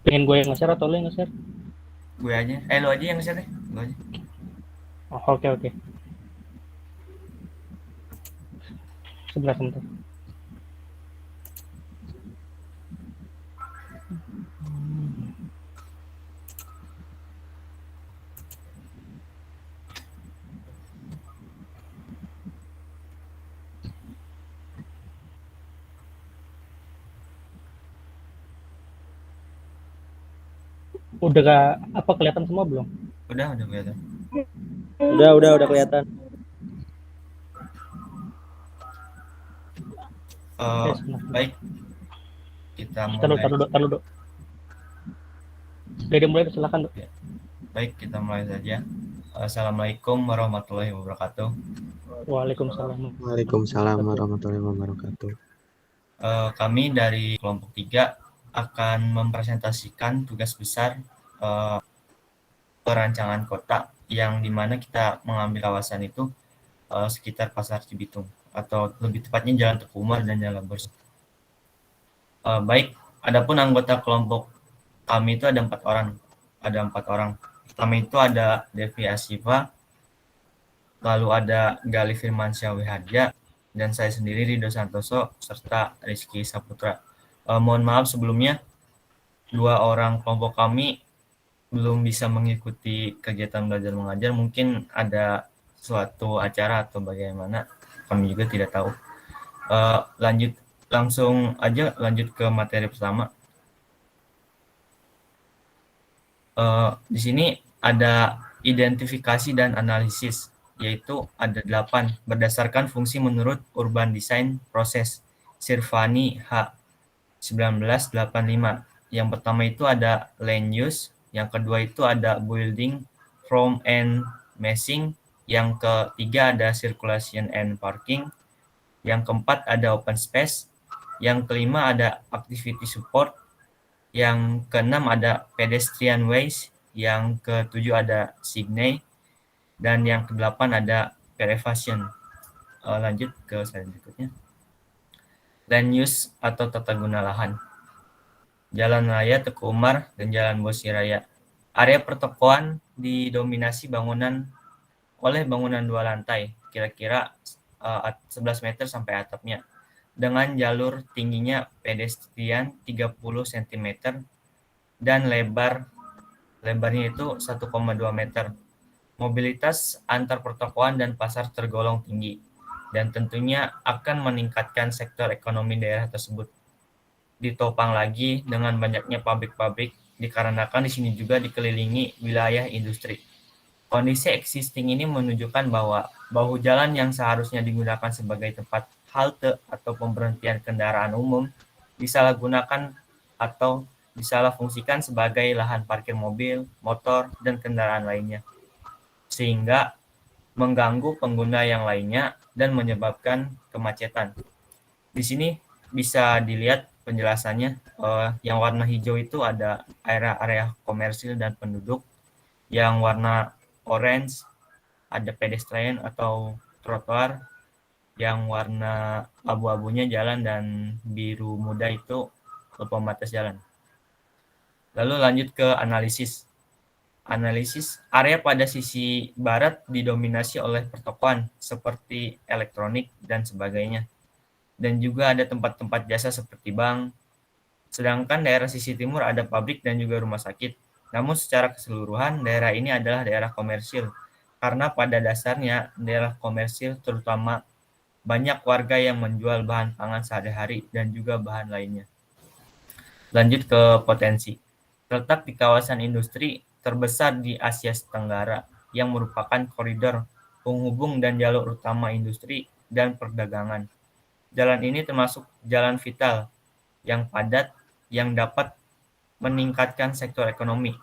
Pengen gue yang nge-share atau lo yang nge-share? Gue aja. Lo aja yang share deh. Lo aja. Oh, oke oke. Sebelah sebentar. Udah gak, apa kelihatan semua belum? Udah kelihatan. Udah kelihatan. Baik, kita Taruh, mulai. taruh, taruh, taruh. Dari mulai, silakan. Ya. Baik, kita mulai saja. Assalamualaikum warahmatullahi wabarakatuh. Waalaikumsalam. Waalaikumsalam warahmatullahi wabarakatuh. Kami dari kelompok 3 akan mempresentasikan tugas besar perancangan kota yang dimana kita mengambil kawasan itu sekitar Pasar Cibitung atau lebih tepatnya Jalan Teku Umar dan Jalan Bos. Baik, adapun anggota kelompok kami itu ada 4 orang. Ada 4 orang. Pertama itu ada Devi Asifa, lalu ada Gali Firmansyah Wihadja, dan saya sendiri Rido Santoso, serta Rizky Saputra. Mohon maaf sebelumnya, 2 orang kelompok kami belum bisa mengikuti kegiatan belajar mengajar. Mungkin ada suatu acara atau bagaimana, kami juga tidak tahu. Lanjut ke materi pertama. Di sini ada identifikasi dan analisis, yaitu ada 8 berdasarkan fungsi menurut Urban Design Process Sirvani H 1985. Yang pertama itu ada land use, yang kedua itu ada building, from and massing, yang ketiga ada circulation and parking, yang keempat ada open space, yang kelima ada activity support, yang keenam ada pedestrian ways, yang ketujuh ada signage, dan yang kedelapan ada elevation. Lanjut ke slide berikutnya. Land use atau tata guna lahan. Jalan Raya Teku Umar dan Jalan Bosi Raya. Area pertokoan didominasi oleh bangunan 2 lantai, kira-kira 11 meter sampai atapnya, dengan jalur tingginya pedestrian 30 cm dan lebarnya itu 1,2 meter. Mobilitas antar pertokoan dan pasar tergolong tinggi, dan tentunya akan meningkatkan sektor ekonomi daerah tersebut. Ditopang lagi dengan banyaknya pabrik-pabrik, dikarenakan di sini juga dikelilingi wilayah industri. Kondisi existing ini menunjukkan bahwa bahu jalan yang seharusnya digunakan sebagai tempat halte atau pemberhentian kendaraan umum disalahgunakan atau disalahfungsikan sebagai lahan parkir mobil, motor, dan kendaraan lainnya, sehingga mengganggu pengguna yang lainnya dan menyebabkan kemacetan. Di sini bisa dilihat penjelasannya. Yang warna hijau itu ada area komersil dan penduduk, yang warna orange ada pedestrian atau trotoar, yang warna abu-abunya jalan, dan biru muda itu pembatas jalan. Lalu lanjut ke analisis. Analisis area pada sisi barat didominasi oleh pertokoan seperti elektronik dan sebagainya, dan juga ada tempat-tempat jasa seperti bank. Sedangkan daerah sisi timur ada pabrik dan juga rumah sakit. Namun secara keseluruhan daerah ini adalah daerah komersil, karena pada dasarnya daerah komersil terutama banyak warga yang menjual bahan pangan sehari-hari dan juga bahan lainnya. Lanjut ke potensi. Terletak di kawasan industri terbesar di Asia Tenggara yang merupakan koridor penghubung dan jalur utama industri dan perdagangan. Jalan ini termasuk jalan vital yang padat yang dapat meningkatkan sektor ekonomi,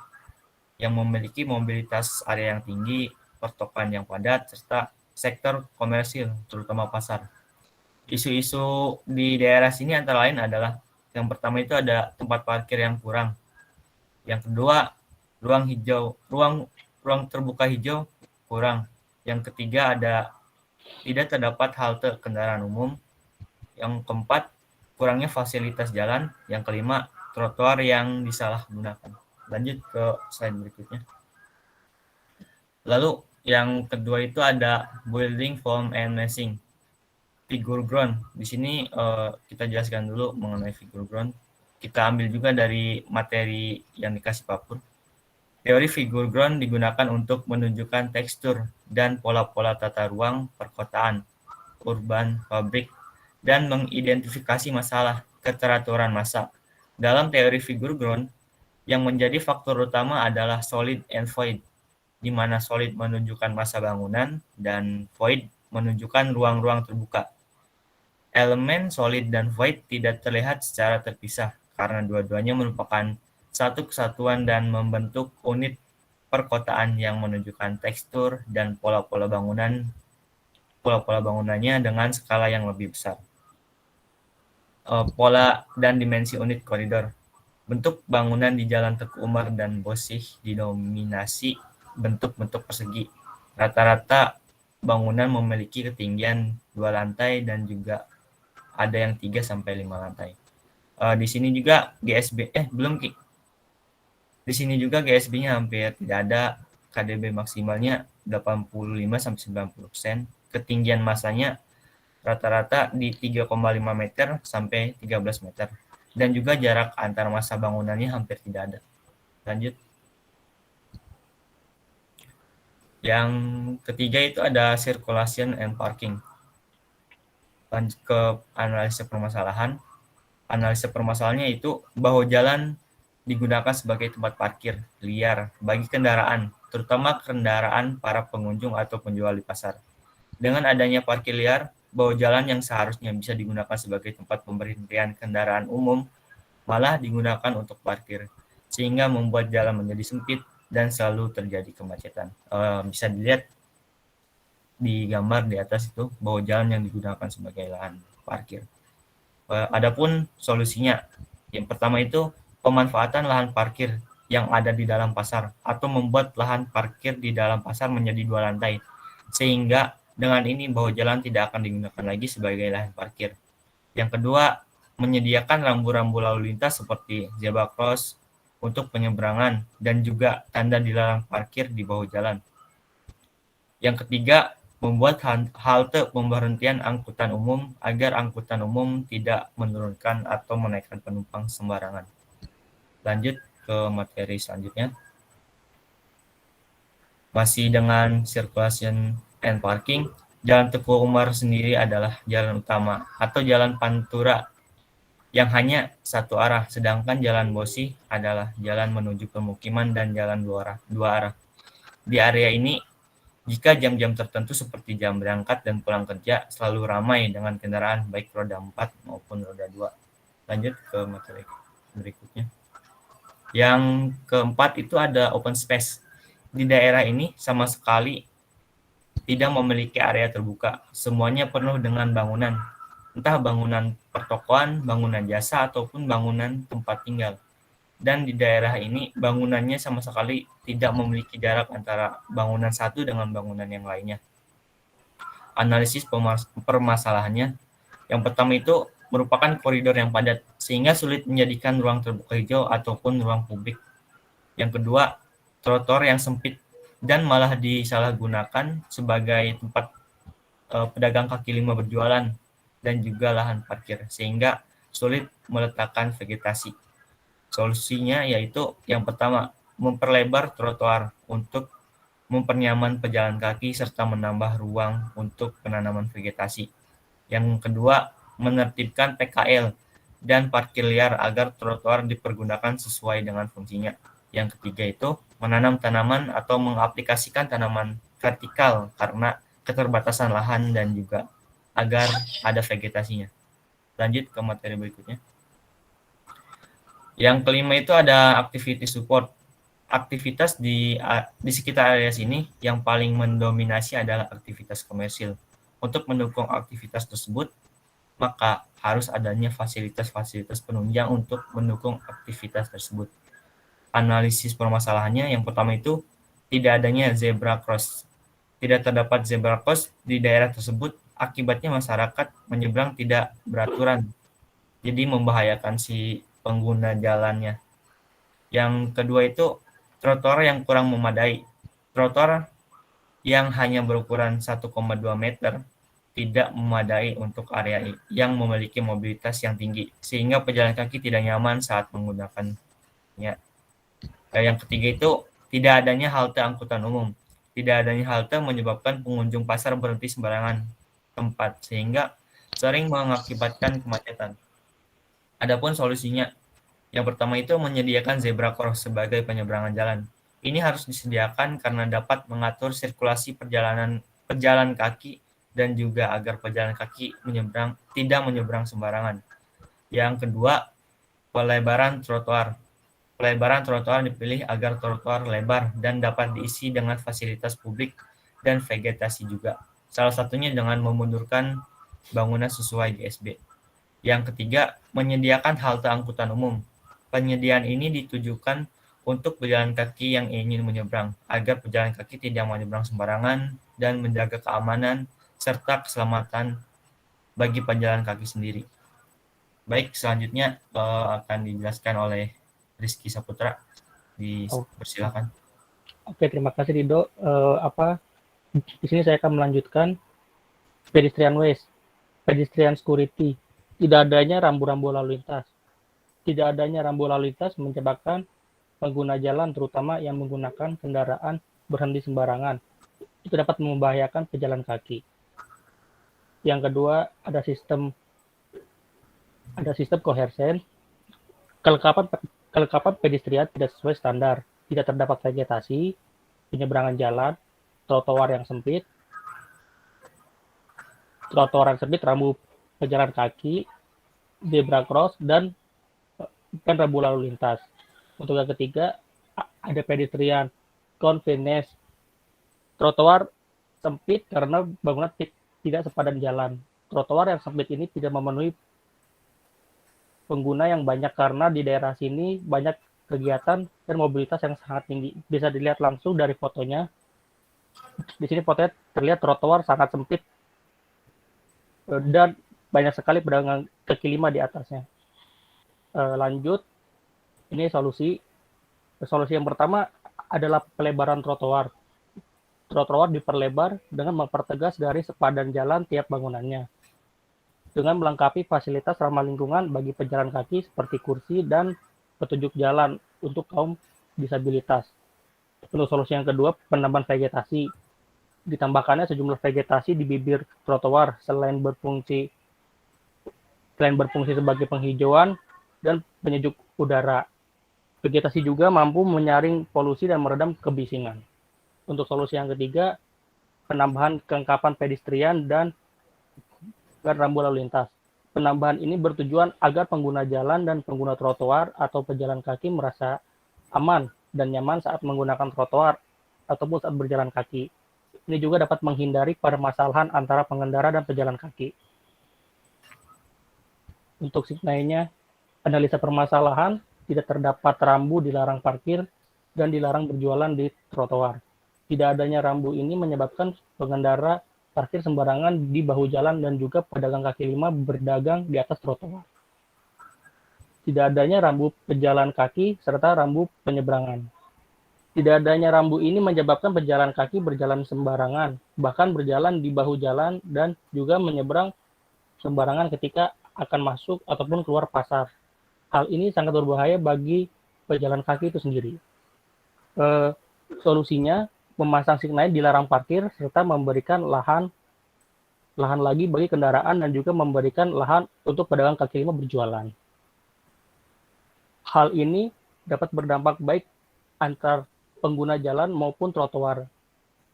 yang memiliki mobilitas area yang tinggi, pertokoan yang padat, serta sektor komersil, terutama pasar. Isu-isu di daerah sini antara lain adalah, yang pertama itu ada tempat parkir yang kurang. Yang kedua, ruang terbuka hijau kurang. Yang ketiga ada tidak terdapat halte kendaraan umum. Yang keempat, kurangnya fasilitas jalan. Yang kelima, trotoar yang disalahgunakan. Lanjut ke slide berikutnya. Lalu yang kedua itu ada building, form, and massing. Figure ground. Di sini kita jelaskan dulu mengenai figure ground. Kita ambil juga dari materi yang dikasih Papur. Teori figure ground digunakan untuk menunjukkan tekstur dan pola-pola tata ruang perkotaan, urban, pabrik, dan mengidentifikasi masalah keteraturan massa. Dalam teori figure ground, yang menjadi faktor utama adalah solid and void, di mana solid menunjukkan massa bangunan dan void menunjukkan ruang-ruang terbuka. Elemen solid dan void tidak terlihat secara terpisah karena dua-duanya merupakan satu kesatuan dan membentuk unit perkotaan yang menunjukkan tekstur dan pola-pola bangunannya dengan skala yang lebih besar. Pola dan dimensi unit koridor. Bentuk bangunan di Jalan Teguh Umar dan Bosih didominasi bentuk-bentuk persegi. Rata-rata bangunan memiliki ketinggian 2 lantai dan juga ada yang 3 sampai 5 lantai. Di sini juga GSB belum Ki. Di sini juga GSB-nya hampir tidak ada, KDB maksimalnya 85 sampai 90%. Ketinggian masanya rata-rata di 3,5 meter sampai 13 meter. Dan juga jarak antar massa bangunannya hampir tidak ada. Lanjut. Yang ketiga itu ada circulation and parking. Lanjut ke analisa permasalahan. Analisa permasalahannya itu bahwa jalan digunakan sebagai tempat parkir liar bagi kendaraan, terutama kendaraan para pengunjung atau penjual di pasar. Dengan adanya parkir liar, bahwa jalan yang seharusnya bisa digunakan sebagai tempat pemberhentian kendaraan umum malah digunakan untuk parkir, sehingga membuat jalan menjadi sempit dan selalu terjadi kemacetan. Bisa dilihat di gambar di atas itu bahwa jalan yang digunakan sebagai lahan parkir. Adapun solusinya, yang pertama itu pemanfaatan lahan parkir yang ada di dalam pasar atau membuat lahan parkir di dalam pasar menjadi 2 lantai, sehingga dengan ini bahwa jalan tidak akan digunakan lagi sebagai lahan parkir. Yang kedua, menyediakan rambu-rambu lalu lintas seperti zebra cross untuk penyeberangan dan juga tanda dilarang parkir di bawah jalan. Yang ketiga, membuat halte pemberhentian angkutan umum agar angkutan umum tidak menurunkan atau menaikkan penumpang sembarangan. Lanjut ke materi selanjutnya. Masih dengan circulation and parking, Jalan Teguh Umar sendiri adalah jalan utama atau jalan pantura yang hanya satu arah, sedangkan Jalan Bosih adalah jalan menuju pemukiman dan jalan dua arah. Di area ini, jika jam-jam tertentu seperti jam berangkat dan pulang kerja, selalu ramai dengan kendaraan baik roda 4 maupun roda 2. Lanjut ke materi berikutnya. Yang keempat itu ada open space. Di daerah ini sama sekali tidak memiliki area terbuka. Semuanya penuh dengan bangunan. Entah bangunan pertokoan, bangunan jasa, ataupun bangunan tempat tinggal. Dan di daerah ini bangunannya sama sekali tidak memiliki jarak antara bangunan satu dengan bangunan yang lainnya. Analisis permasalahannya. Yang pertama itu merupakan koridor yang padat, sehingga sulit menjadikan ruang terbuka hijau ataupun ruang publik. Yang kedua, trotoar yang sempit dan malah disalahgunakan sebagai tempat pedagang kaki lima berjualan dan juga lahan parkir, sehingga sulit meletakkan vegetasi. Solusinya yaitu yang pertama, memperlebar trotoar untuk mempernyaman pejalan kaki serta menambah ruang untuk penanaman vegetasi. Yang kedua, menertibkan PKL dan parkir liar agar trotoar dipergunakan sesuai dengan fungsinya. Yang ketiga itu menanam tanaman atau mengaplikasikan tanaman vertikal karena keterbatasan lahan dan juga agar ada vegetasinya. Lanjut ke materi berikutnya. Yang kelima itu ada activity support. Aktivitas di sekitar area sini yang paling mendominasi adalah aktivitas komersil. Untuk mendukung aktivitas tersebut, maka harus adanya fasilitas-fasilitas penunjang untuk mendukung aktivitas tersebut. Analisis permasalahannya yang pertama itu tidak adanya zebra cross. Tidak terdapat zebra cross di daerah tersebut, akibatnya masyarakat menyeberang tidak beraturan. Jadi membahayakan si pengguna jalannya. Yang kedua itu trotoar yang kurang memadai. Trotoar yang hanya berukuran 1,2 meter tidak memadai untuk area yang memiliki mobilitas yang tinggi, sehingga pejalan kaki tidak nyaman saat menggunakannya. Yang ketiga itu tidak adanya halte angkutan umum. Tidak adanya halte menyebabkan pengunjung pasar berhenti sembarangan tempat, sehingga sering mengakibatkan kemacetan. Adapun solusinya, yang pertama itu menyediakan zebra cross sebagai penyeberangan jalan. Ini harus disediakan karena dapat mengatur sirkulasi pejalan kaki dan juga agar pejalan kaki tidak menyeberang sembarangan. Yang kedua, pelebaran trotoar. Pelebaran trotoar dipilih agar trotoar lebar dan dapat diisi dengan fasilitas publik dan vegetasi juga. Salah satunya dengan memundurkan bangunan sesuai GSB. Yang ketiga, menyediakan halte angkutan umum. Penyediaan ini ditujukan untuk pejalan kaki yang ingin menyeberang, agar pejalan kaki tidak menyeberang sembarangan dan menjaga keamanan serta keselamatan bagi pejalan kaki sendiri. Baik, selanjutnya akan dijelaskan oleh Rizky Saputra. Persilakan. Oke, terima kasih Rido. Di sini saya akan melanjutkan pedestrian waste, pedestrian security. Tidak adanya rambu-rambu lalu lintas. Tidak adanya rambu lalu lintas menyebabkan pengguna jalan, terutama yang menggunakan kendaraan, berhenti sembarangan. Itu dapat membahayakan pejalan kaki. Yang kedua, ada sistem kohersen. Kelengkapan pedestrian tidak sesuai standar. Tidak terdapat vegetasi, penyeberangan jalan, trotoar yang sempit, rambu pejalan kaki, zebra cross, dan rambu lalu lintas. Untuk yang ketiga, ada pedestrian convenience. Trotoar sempit karena bangunan tidak sepadan jalan. Trotoar yang sempit ini tidak memenuhi pengguna yang banyak karena di daerah sini banyak kegiatan dan mobilitas yang sangat tinggi. Bisa dilihat langsung dari fotonya. Di sini fotonya terlihat trotoar sangat sempit dan banyak sekali pedagang kaki lima di atasnya. Lanjut, ini solusi. Solusi yang pertama adalah pelebaran trotoar. Trotoar diperlebar dengan mempertegas garis sepadan jalan tiap bangunannya, dengan melengkapi fasilitas ramah lingkungan bagi pejalan kaki seperti kursi dan petunjuk jalan untuk kaum disabilitas. Untuk solusi yang kedua, penambahan vegetasi. Ditambahkannya sejumlah vegetasi di bibir trotoar selain berfungsi sebagai penghijauan dan penyejuk udara. Vegetasi juga mampu menyaring polusi dan meredam kebisingan. Untuk solusi yang ketiga, penambahan kelengkapan pedestrian dan rambu lalu lintas. Penambahan ini bertujuan agar pengguna jalan dan pengguna trotoar atau pejalan kaki merasa aman dan nyaman saat menggunakan trotoar ataupun saat berjalan kaki. Ini juga dapat menghindari permasalahan antara pengendara dan pejalan kaki. Untuk lainnya, analisa permasalahan, tidak terdapat rambu dilarang parkir dan dilarang berjualan di trotoar. Tidak adanya rambu ini menyebabkan pengendara parkir sembarangan di bahu jalan dan juga pedagang kaki lima berdagang di atas trotoar. Tidak adanya rambu pejalan kaki serta rambu penyeberangan. Tidak adanya rambu ini menyebabkan pejalan kaki berjalan sembarangan, bahkan berjalan di bahu jalan dan juga menyeberang sembarangan ketika akan masuk ataupun keluar pasar. Hal ini sangat berbahaya bagi pejalan kaki itu sendiri. Solusinya, memasang signal dilarang parkir serta memberikan lahan lagi bagi kendaraan dan juga memberikan lahan untuk pedagang kaki lima berjualan. Hal ini dapat berdampak baik antar pengguna jalan maupun trotoar,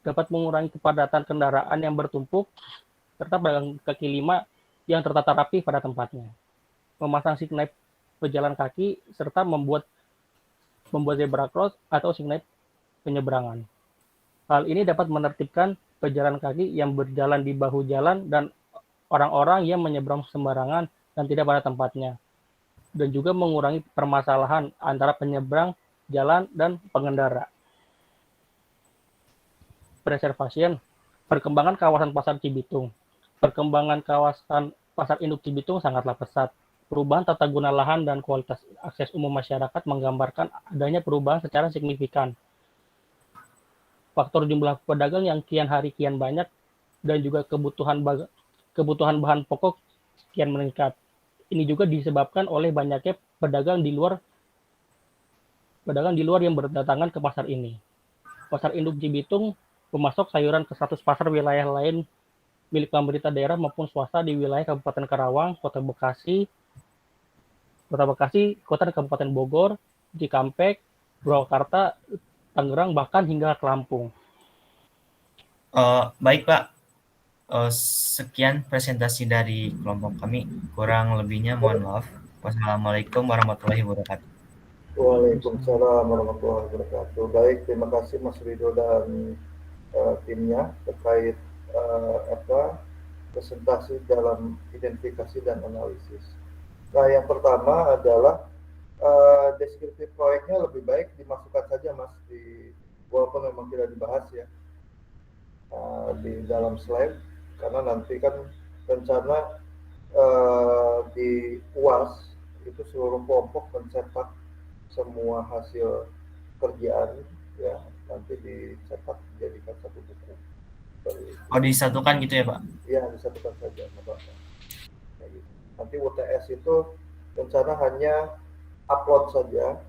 dapat mengurangi kepadatan kendaraan yang bertumpuk serta pedagang kaki lima yang tertata rapi pada tempatnya. Memasang signal pejalan kaki serta membuat zebra cross atau signal penyeberangan. Hal ini dapat menertibkan pejalan kaki yang berjalan di bahu jalan dan orang-orang yang menyeberang sembarangan dan tidak pada tempatnya, dan juga mengurangi permasalahan antara penyeberang jalan dan pengendara. Preservation, perkembangan kawasan pasar Cibitung. Perkembangan kawasan pasar induk Cibitung sangatlah pesat. Perubahan tata guna lahan dan kualitas akses umum masyarakat menggambarkan adanya perubahan secara signifikan. Faktor jumlah pedagang yang kian hari kian banyak dan juga kebutuhan bahan pokok kian meningkat. Ini juga disebabkan oleh banyaknya pedagang di luar yang berdatangan ke pasar ini. Pasar induk Cibitung memasok sayuran ke 100 pasar wilayah lain milik pemerintah daerah maupun swasta di wilayah Kabupaten Karawang, Kota Bekasi, Kota dan Kabupaten Bogor, Cikampek, Purwakarta, Tangerang, bahkan hingga ke Lampung. Baik Pak, sekian presentasi dari kelompok kami. Kurang lebihnya mohon maaf. Wassalamualaikum warahmatullahi wabarakatuh. Waalaikumsalam warahmatullahi wabarakatuh. Baik, terima kasih Mas Rido dan timnya terkait presentasi dalam identifikasi dan analisis. Nah, yang pertama adalah deskripsi proyeknya lebih baik dimasukkan saja Mas walaupun memang tidak dibahas ya di dalam slide, karena nanti kan rencana di UAS itu seluruh kelompok mencetak semua hasil kerjaan ya, nanti dicetak dijadikan satu buku. Disatukan gitu ya Pak? Iya, disatukan saja. Nanti UTS itu rencana hanya upload saja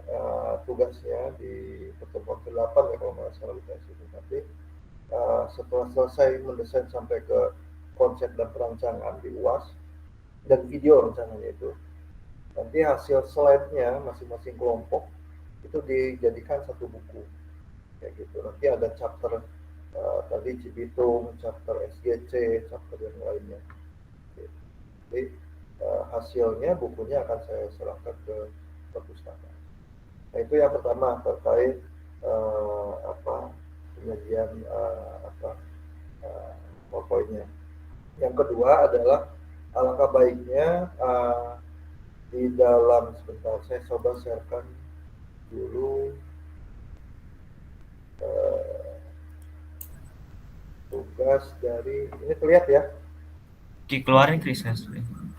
tugasnya di pertemuan ke-8 ya kalau nggak salah UTS itu. Nanti setelah selesai mendesain sampai ke konsep dan perancangan di UAS dan video rencananya itu, nanti hasil slide-nya masing-masing kelompok itu dijadikan satu buku kayak gitu. Nanti ada chapter tadi Cibitung, chapter SGC, chapter yang lainnya. Jadi hasilnya bukunya akan saya serahkan ke perpustakaan. Nah, itu yang pertama terkait penyajian PowerPoint-nya. Yang kedua adalah alangkah baiknya di dalam, sebentar saya coba sharekan dulu tugas dari ini, terlihat ya? Dikeluarin Chris,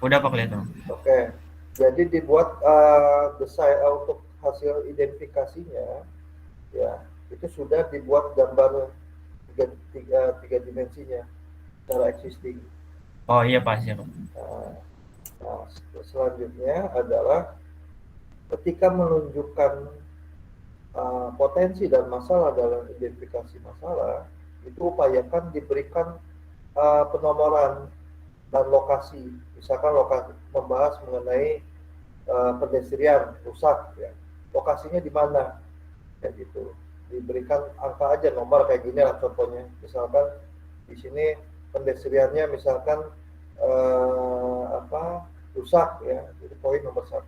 udah Pak kelihatan. Oke, jadi dibuat desain untuk hasil identifikasinya ya, itu sudah dibuat gambar tiga dimensinya secara existing. Oh iya Pak, siap. Nah, selanjutnya adalah ketika menunjukkan potensi dan masalah dalam identifikasi masalah, itu upayakan diberikan penomoran dan lokasi. Misalkan membahas mengenai pedestrian rusak, ya. Lokasinya di mana, ya gitu. Diberikan angka aja, nomor kayak gini lah contohnya. Misalkan di sini pedestriannya misalkan rusak, ya. Jadi poin nomor 1.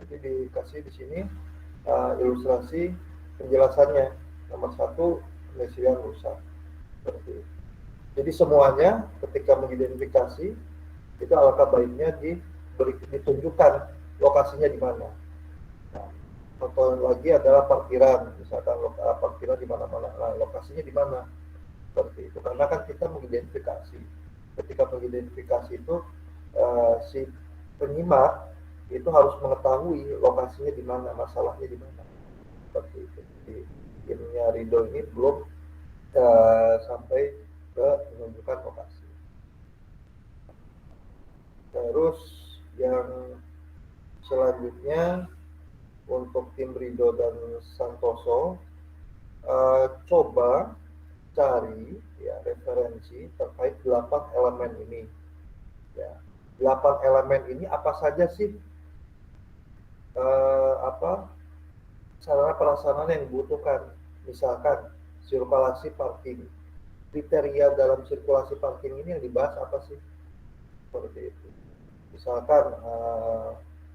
Jadi dikasih di sini ilustrasi penjelasannya. Nomor 1 pedestrian rusak. Seperti itu. Jadi semuanya ketika mengidentifikasi itu alangkah baiknya ditunjukkan lokasinya di mana. Nah, contoh lagi adalah parkiran, misalkan parkiran di mana-mana, nah, lokasinya di mana, seperti itu. Karena kan kita mengidentifikasi. Ketika mengidentifikasi itu si penyimak itu harus mengetahui lokasinya di mana, masalahnya di mana, seperti itu. Jadi timnya Rido ini belum sampai ke menunjukkan lokasi. Terus yang selanjutnya untuk tim Rido dan Santoso, coba cari ya referensi terkait 8 elemen ini. Ya, 8 elemen ini apa saja sih sarana prasarana yang dibutuhkan? Misalkan sirkulasi parking. Kriteria dalam sirkulasi parking ini yang dibahas apa sih? Seperti itu. Misalkan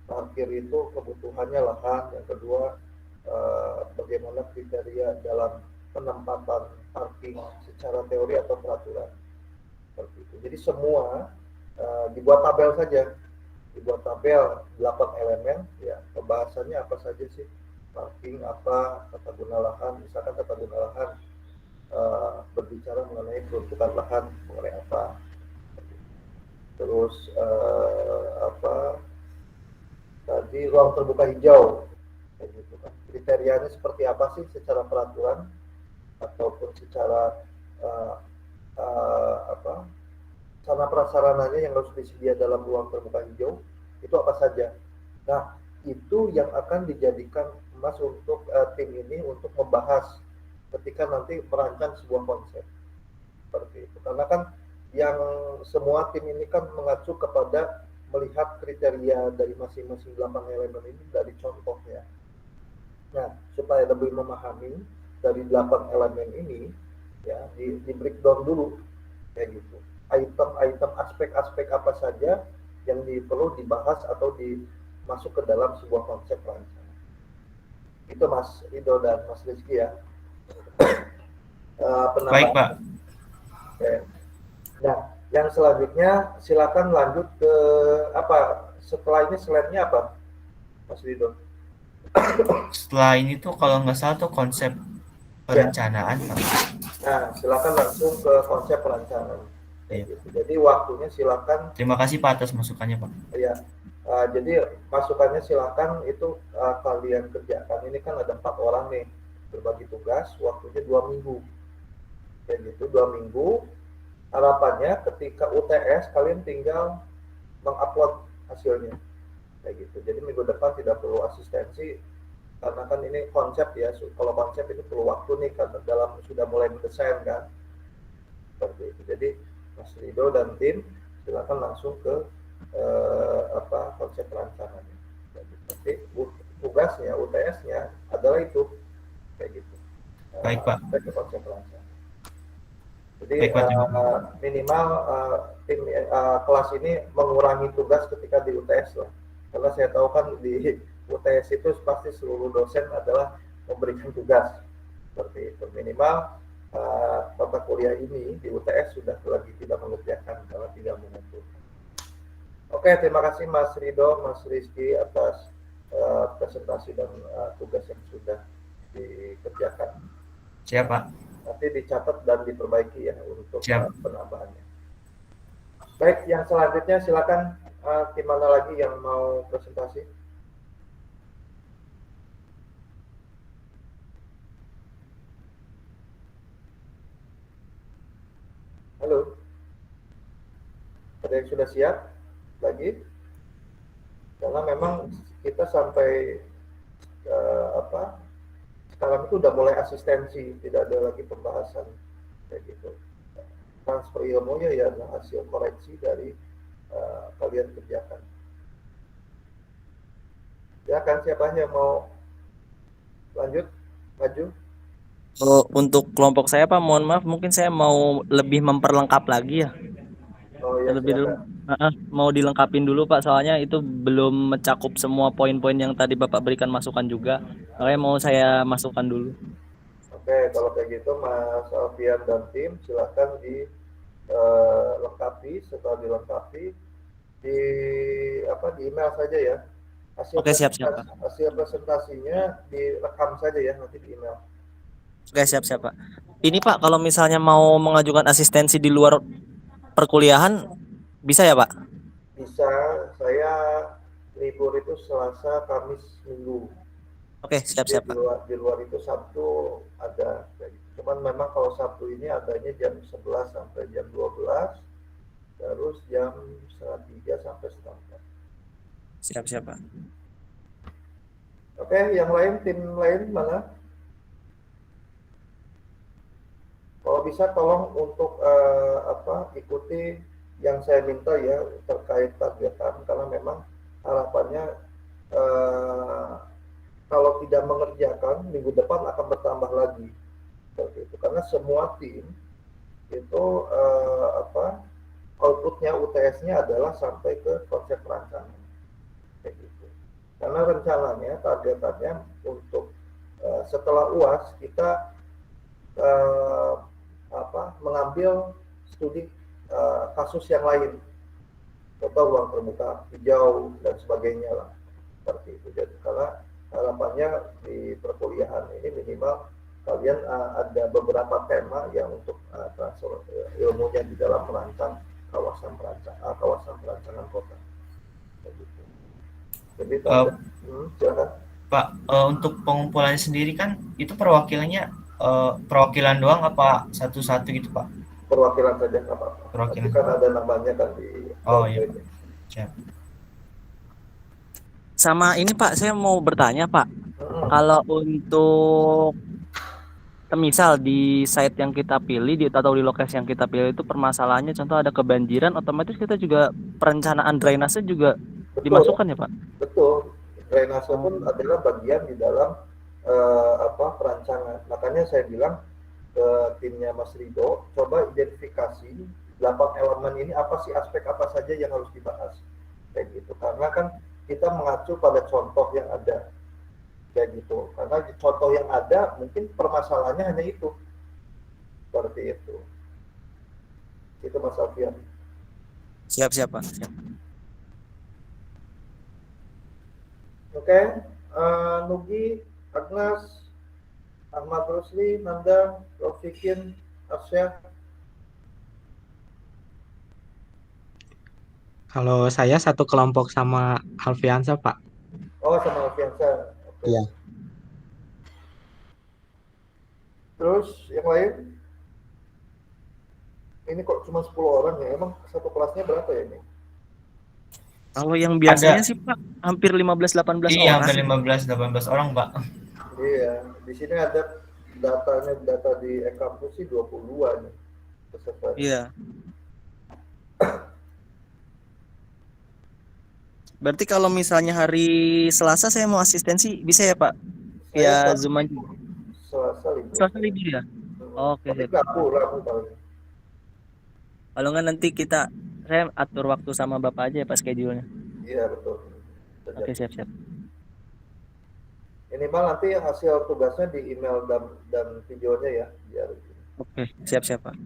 parkir itu kebutuhannya lahan, yang kedua bagaimana kriteria dalam penempatan parking secara teori atau peraturan. Seperti itu. Jadi semua dibuat tabel saja. Dibuat tabel 8 elemen, ya pembahasannya apa saja sih? Parking apa, tata guna lahan, misalkan tata guna lahan berbicara mengenai peruntukan lahan, mengenai apa, terus tadi ruang terbuka hijau, kayak gitu kan. Kriterianya seperti apa sih secara peraturan ataupun secara uh, apa sarana prasarananya yang harus disedia dalam ruang terbuka hijau itu apa saja. Nah, itu yang akan dijadikan Mas untuk tim ini untuk membahas ketika nanti merancang sebuah konsep seperti itu. Karena kan yang semua tim ini kan mengacu kepada melihat kriteria dari masing-masing 8 elemen ini dari contohnya. Nah, supaya lebih memahami dari 8 elemen ini, ya di breakdown dulu kayak gitu. Item-item aspek-aspek apa saja yang perlu dibahas atau masuk ke dalam sebuah konsep rancangan. Itu Mas Rido dan Mas Rizky ya. Baik, Pak. Oke. Nah, yang selanjutnya silakan lanjut ke apa? Setelah ini slide-nya apa, Mas Rido? Setelah ini tuh kalau nggak salah tuh konsep perencanaan, Pak. Nah, silakan langsung ke konsep perencanaan. Iya. Gitu. Jadi waktunya silakan. Terima kasih Pak atas masukannya, Pak. Ya, jadi masukannya silakan itu kalian kerjakan. Ini kan ada 4 orang nih berbagi tugas, waktunya 2 minggu. Kayak gitu, 2 minggu. Harapannya ketika UTS kalian tinggal mengupload hasilnya. Kayak gitu. Jadi minggu depan tidak perlu asistensi karena kan ini konsep ya. Kalau konsep itu perlu waktu nih karena dalam sudah mulai mendesain kan. Seperti itu. Jadi Mas Rido dan tim silakan langsung ke konsep rancangannya. Jadi tugasnya UTS-nya adalah itu kayak gitu. Baik, Pak. Ke konsep rancangan. Jadi Baik, Pak. minimal tim kelas ini mengurangi tugas ketika di UTS lah. Karena saya tahu kan di UTS itu pasti seluruh dosen adalah memberikan tugas seperti itu. Minimal mata kuliah ini di UTS sudah lagi tidak mengerjakan karena tidak mengumpulkan. Oke, terima kasih Mas Rido, Mas Rizky atas presentasi dan tugas yang sudah dikerjakan. Siap, Pak. Nanti dicatat dan diperbaiki ya untuk penambahannya. Baik, yang selanjutnya silakan tim mana lagi yang mau presentasi? Halo, ada yang sudah siap lagi? Karena memang kita sampai sekarang itu udah mulai asistensi, tidak ada lagi pembahasan kayak gitu. Transfer ilmunya ya hasil koreksi dari kalian kerjakan. Ya kan, siapa yang mau lanjut maju? Untuk kelompok saya Pak, mohon maaf, mungkin saya mau lebih memperlengkap lagi ya. Oh ya, Mau dilengkapin dulu Pak, soalnya itu belum mencakup semua poin-poin yang tadi Bapak berikan masukan juga. Makanya mau saya masukkan dulu. Oke, kalau kayak gitu Mas Alfian dan tim silakan dilengkapi. Setelah dilengkapi di email saja ya. Oke, siap Pak. Hasil presentasinya direkam saja ya nanti di email. Oke, siap Pak. Ini Pak, kalau misalnya mau mengajukan asistensi di luar perkuliahan bisa ya Pak? Bisa, saya libur itu Selasa, Kamis, Minggu. Oke, siap Pak. Di luar itu Sabtu ada. Cuman memang kalau Sabtu ini adanya jam 11 sampai jam 12, terus jam 3 sampai setengah 4. Siap Pak. Oke, yang lain, tim lain mana? Kalau bisa tolong untuk ikuti yang saya minta ya terkait targetan, karena memang harapannya kalau tidak mengerjakan minggu depan akan bertambah lagi seperti itu, karena semua tim itu outputnya UTS-nya adalah sampai ke konsep rancangan kayak gitu. Karena rencananya targetannya untuk setelah UAS kita mengambil studi kasus yang lain, contoh ruang terbuka hijau dan sebagainya lah seperti itu. Jadi karena harapannya di perkuliahan ini minimal kalian ada beberapa tema yang untuk transfer ilmunya di dalam merancang kawasan perancangan kota. Begitu. Jadi itu Eh, ada. Silakan. Pak, untuk pengumpulannya sendiri kan itu perwakilannya perwakilan doang apa satu-satu gitu Pak? Perwakilan saja nggak apa-apa. Nanti Perwakilan. kan ada namanya kan di Oh iya Pak. download. Siap. Sama ini Pak, saya mau bertanya Pak. Kalau untuk misal di site yang kita pilih atau di lokasi yang kita pilih itu permasalahannya contoh ada kebanjiran, otomatis kita juga perencanaan drainase juga Betul, dimasukkan ya Pak? betul. Drainase pun adalah bagian di dalam perancangan. Makanya saya bilang ke timnya Mas Rido, coba identifikasi 8 elemen ini apa sih, aspek apa saja yang harus dibahas. Kayak gitu. Karena kan kita mengacu pada contoh yang ada. Kayak gitu. Karena di contoh yang ada mungkin permasalahannya hanya itu. Seperti itu. Itu Mas Alfian. Siap Pak. Siap. Oke, Nugi, Agnes, Ahmad Rusli, Nanda, Rofikin, Arsya. Kalau saya satu kelompok sama Alfiansa, Pak. Oh, sama Alfiansa. Oke. Iya. Terus yang lain? Ini kok cuma 10 orang ya? Emang satu kelasnya berapa ya ini? Kalau yang biasanya Ada. sih Pak hampir 15-18 Iya, orang. hampir 15-18 orang Pak. Iya, di sini ada data di e-kampus sih 22 nih peserta. Iya. Berarti kalau misalnya hari Selasa saya mau asistensi bisa ya Pak? Via Saya Zoom aja. Selasa libur. Selasa libur ya? Oke, Tapi siap. ragu paling. Kalau nggak nanti saya atur waktu sama Bapak aja ya Pak schedule-nya. Iya, betul. Oke, siap. Ini Bang, nanti hasil tugasnya di email dan videonya ya, biar. Oke, siap Pak.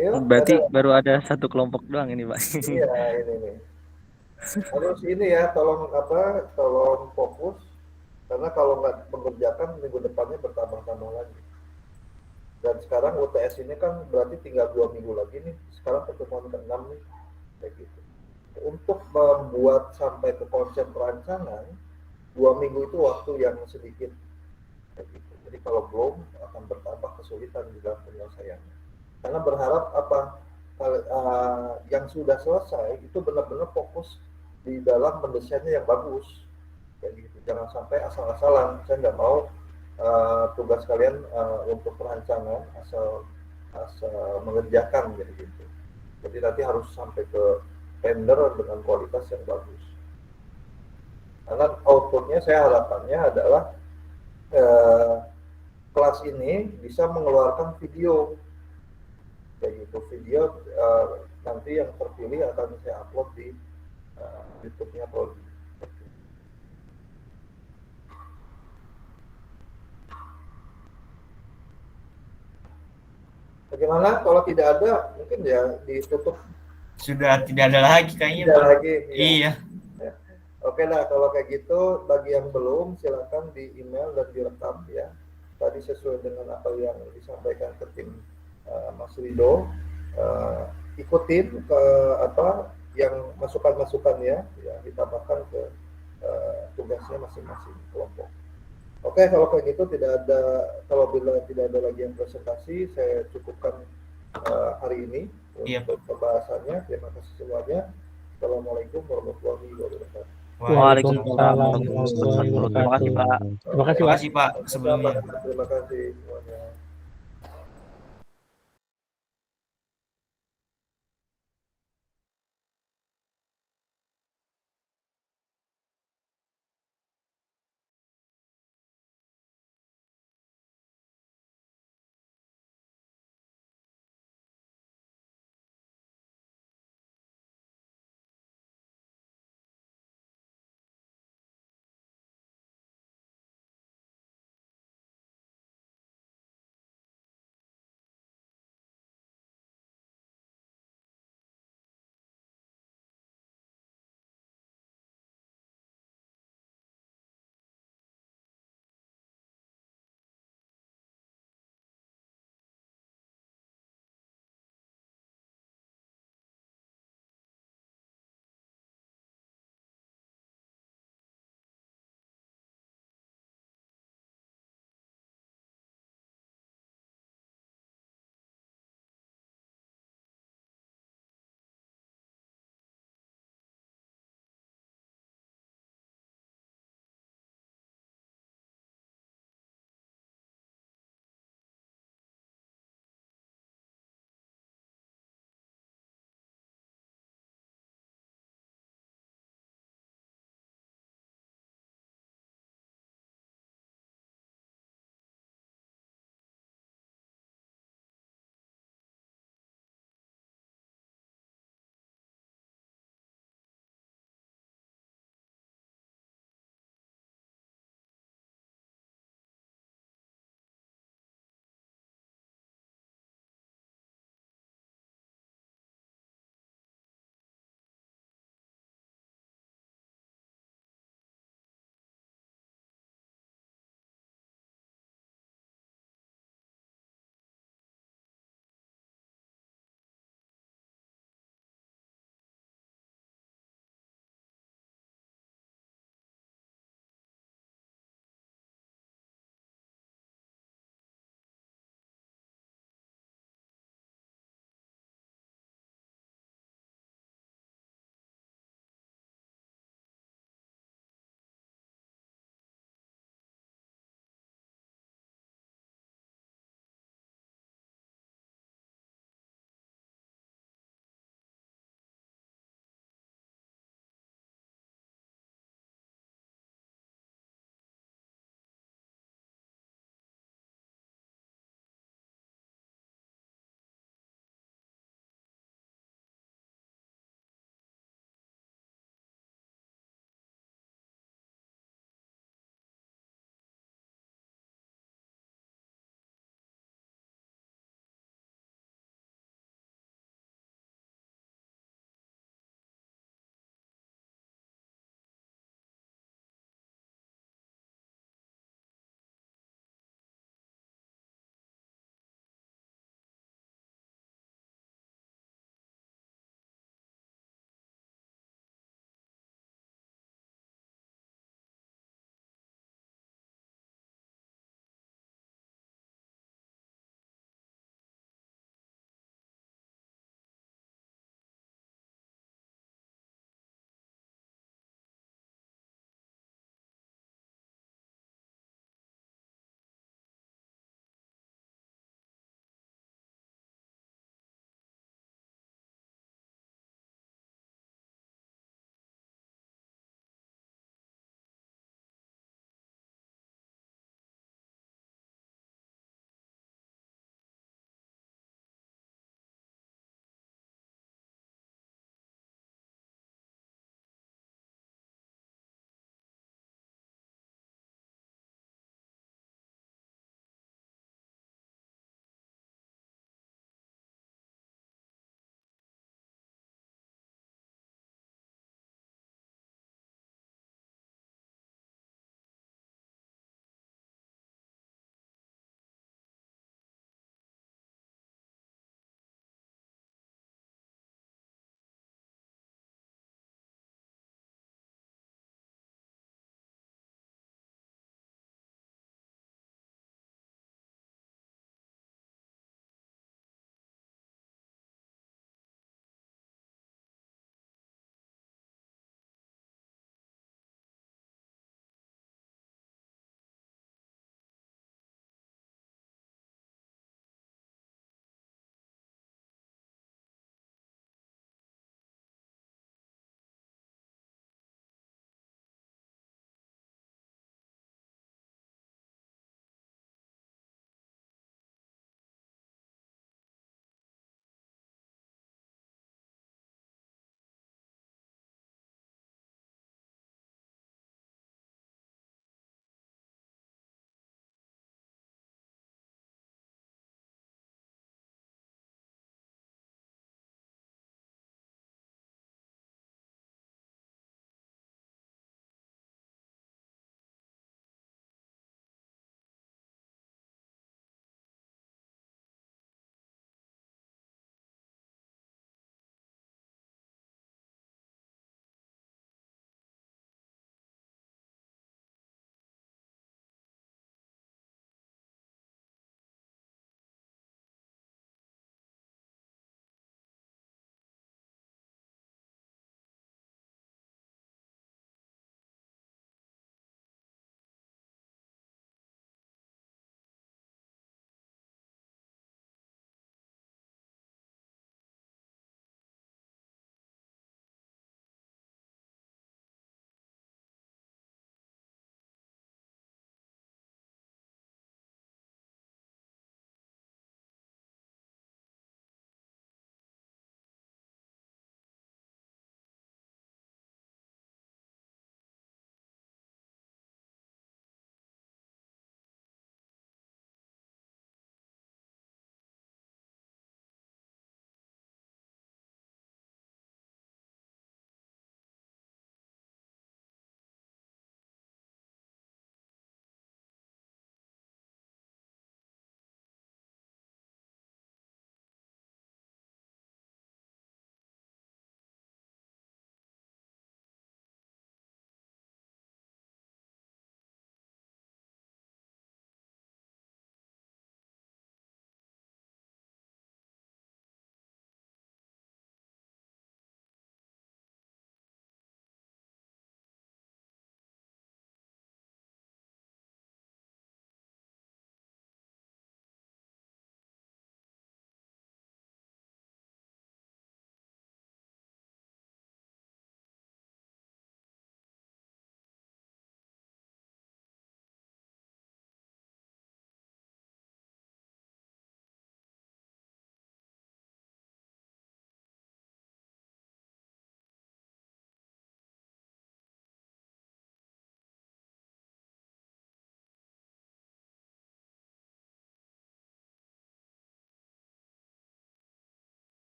Ayo, Berarti baru ada satu kelompok doang ini Pak. Iya, ini nih. Harus ini ya, tolong fokus, karena kalau nggak mengerjakan minggu depannya bertambah-tambah lagi. Dan sekarang UTS ini kan berarti tinggal 2 minggu lagi nih. Sekarang pertemuan ke-6 nih, kayak gitu. Untuk membuat sampai ke konsep perancangan, 2 minggu itu waktu yang sedikit. Kayak gitu. Jadi kalau belum akan bertambah kesulitan di dalam penyelesaiannya. Karena berharap yang sudah selesai itu benar-benar fokus di dalam mendesainnya yang bagus. Kayak gitu. Jangan sampai asal-asalan. Saya nggak mau tugas kalian untuk perancangan asal mengerjakan gitu. Jadi nanti harus sampai ke tender dengan kualitas yang bagus. Karena outputnya saya harapannya adalah kelas ini bisa mengeluarkan video kayak gitu. Video nanti yang terpilih akan saya upload di YouTube-nya Prodi. Bagaimana kalau tidak ada, mungkin ya ditutup. Sudah tidak ada lagi kayaknya Tidak Pak. lagi. Iya. Ya. Oke lah, kalau kayak gitu, bagi yang belum silakan di email dan direkam ya. Tadi sesuai dengan apa yang disampaikan ke tim Mas Rido, ikutin ke yang masukan-masukan ya ditambahkan ke tugasnya masing-masing kelompok. Oke, kalau kayak gitu kalau bila tidak ada lagi yang presentasi, saya cukupkan hari ini untuk pembahasannya. Terima kasih semuanya. Assalamualaikum warahmatullahi wabarakatuh. Waalaikumsalam warahmatullahi wabarakatuh. Terima kasih Pak. Terima kasih Pak. Terima kasih Pak sebelumnya. Terima kasih.